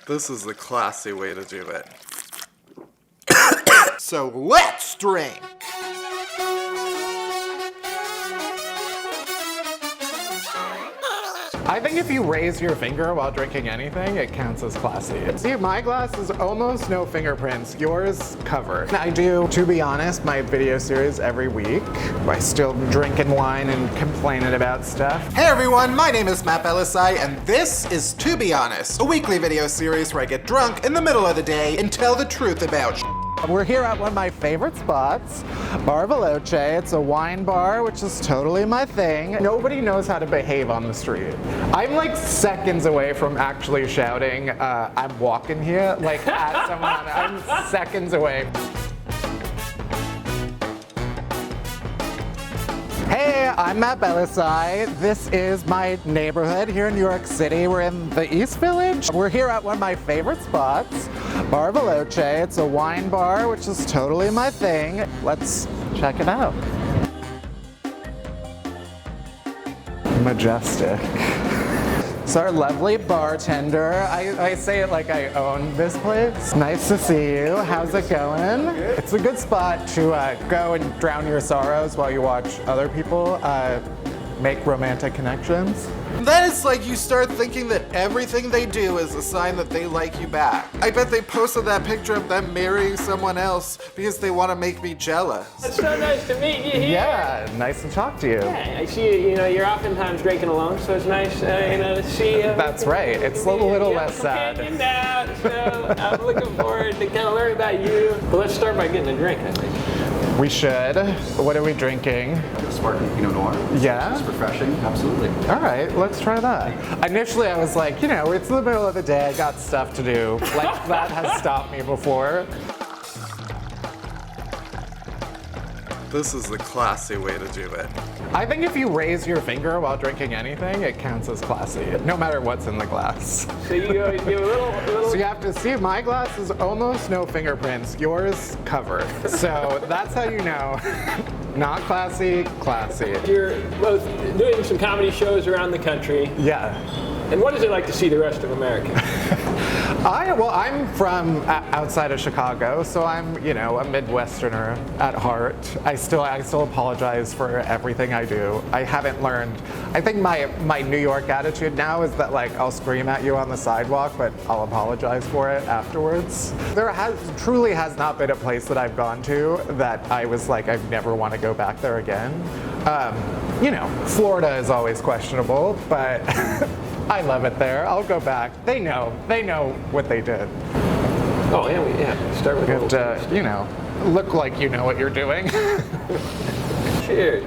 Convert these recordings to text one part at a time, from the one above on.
This is the classy way to do it. So let's drink! I think if you raise your finger while drinking anything, it counts as classy. See, my glass is almost no fingerprints. Yours covered. I do, to be honest, my video series every week. I still drinking wine and complaining about stuff. Hey everyone, my name is Matt Bellasai, and this is To Be Honest, a weekly video series where I get drunk in the middle of the day and tell the truth about We're here at one of my favorite spots, Bar Bellasai. It's a wine bar, which is totally my thing. Nobody knows how to behave on the street. I'm like seconds away from actually shouting, I'm walking here, like at someone. I'm seconds away. Hey, I'm Matt Bellasai. This is my neighborhood here in New York City. We're in the East Village. We're here at one of my favorite spots, Bar Bellasai. It's a wine bar, which is totally my thing. Let's check it out. Majestic. It's our lovely bartender. I say it like I own this place. Nice to see you. How's it going? It's a good spot to go and drown your sorrows while you watch other people make romantic connections. Then it's like you start thinking that everything they do is a sign that they like you back. I bet they posted that picture of them marrying someone else because they want to make me jealous. It's so nice to meet you here. Yeah, nice to talk to you. Yeah, I see you're oftentimes drinking alone, so it's nice to see you. That's right. It's a little less sad. Now, so I'm looking forward to kind of learn about you. But let's start by getting a drink, I think. We should. What are we drinking? Sparkling Pinot Noir. Yeah? It's refreshing, absolutely. All right, let's try that. Initially, I was like, it's in the middle of the day, I got stuff to do. Like, that has stopped me before. This is the classy way to do it. I think if you raise your finger while drinking anything, it counts as classy, no matter what's in the glass. So you go, you do a little. So you have to see, my glass is almost no fingerprints, yours covered. So that's how you know. Not classy, classy. You're both doing some comedy shows around the country. Yeah. And what is it like to see the rest of America? I'm from outside of Chicago, so I'm, a Midwesterner at heart. I still apologize for everything I do. I haven't learned. I think my New York attitude now is that I'll scream at you on the sidewalk, but I'll apologize for it afterwards. There truly has not been a place that I've gone to that I was like, I never want to go back there again. Florida is always questionable, but I love it there. I'll go back. They know what they did. Oh, yeah, start with look like you know what you're doing. Cheers.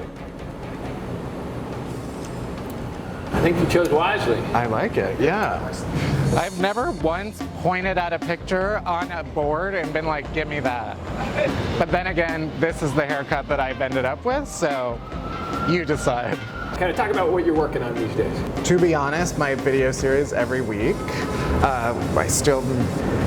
I think you chose wisely. I like it, yeah. I've never once pointed at a picture on a board and been like, give me that. But then again, this is the haircut that I've ended up with, so you decide. Kind of talk about what you're working on these days. To be honest, my video series every week, I still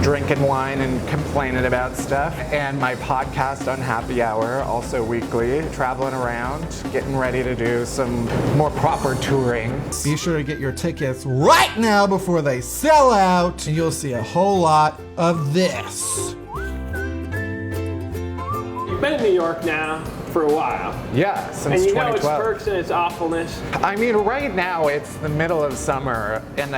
drinking wine and complaining about stuff, and my podcast on Happy Hour, also weekly, traveling around, getting ready to do some more proper touring. Be sure to get your tickets right now before they sell out, and you'll see a whole lot of this. You've been in New York now for a while. Yeah, since 2012. And you know its perks and its awfulness. I mean, right now it's the middle of summer and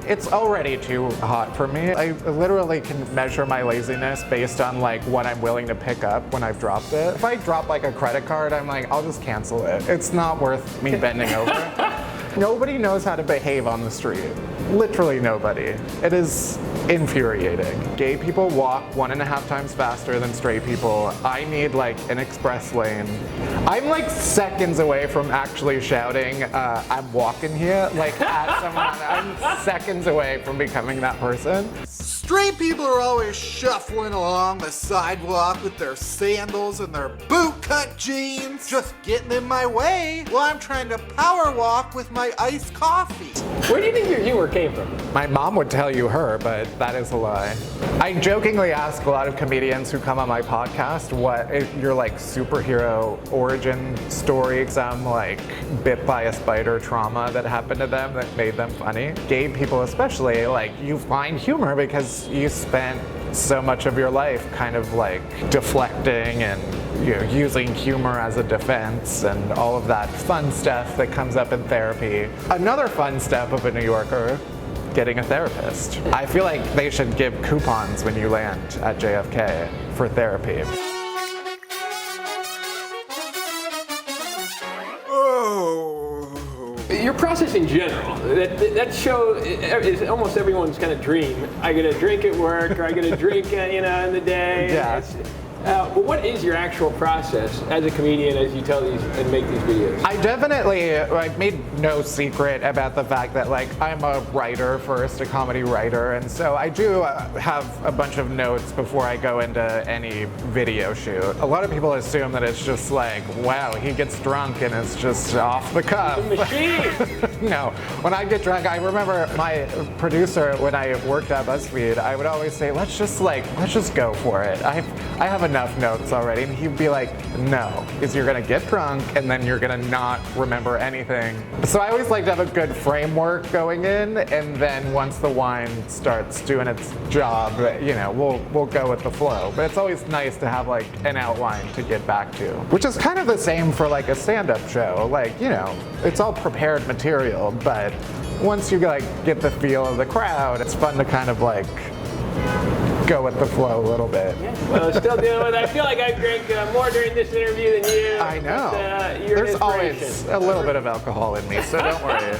it's already too hot for me. I literally can measure my laziness based on what I'm willing to pick up when I've dropped it. If I drop a credit card, I'm like, I'll just cancel it. It's not worth me bending over. Nobody knows how to behave on the street. Literally nobody. It is infuriating. Gay people walk 1.5 times faster than straight people. I need an express lane. I'm seconds away from actually shouting, I'm walking here, at someone. I'm seconds away from becoming that person. Straight people are always shuffling along the sidewalk with their sandals and their bootcut jeans, just getting in my way while I'm trying to power walk with my iced coffee. Where do you think your humor came from? My mom would tell you her, but that is a lie. I jokingly ask a lot of comedians who come on my podcast what your like superhero origin story, some like bit by a spider trauma that happened to them that made them funny. Gay people especially, like you find humor because you spent so much of your life kind of like deflecting and using humor as a defense and all of that fun stuff that comes up in therapy. Another fun step of a New Yorker, getting a therapist. I feel like they should give coupons when you land at JFK for therapy. Your process in general, that show is almost everyone's kind of dream. I get a drink at work, or I get a drink, in the day. Yeah. But what is your actual process as a comedian as you tell these and make these videos? I definitely made no secret about the fact that I'm a writer first, a comedy writer, and so I do have a bunch of notes before I go into any video shoot. A lot of people assume that it's just like, wow, he gets drunk and it's just off the cuff. The machine. No, when I get drunk, I remember my producer when I worked at BuzzFeed, I would always say, let's just go for it. I have enough notes already, and he'd be like, no, because you're gonna get drunk and then you're gonna not remember anything. So I always like to have a good framework going in, and then once the wine starts doing its job, we'll go with the flow. But it's always nice to have an outline to get back to, which is kind of the same for a stand-up show. It's all prepared material, but once you get the feel of the crowd, it's fun to kind of go with the flow a little bit. Yeah. Well, still dealing with it. I feel like I drank more during this interview than you. I know. But, you're There's an always inspiration. a little bit of alcohol in me, so don't worry.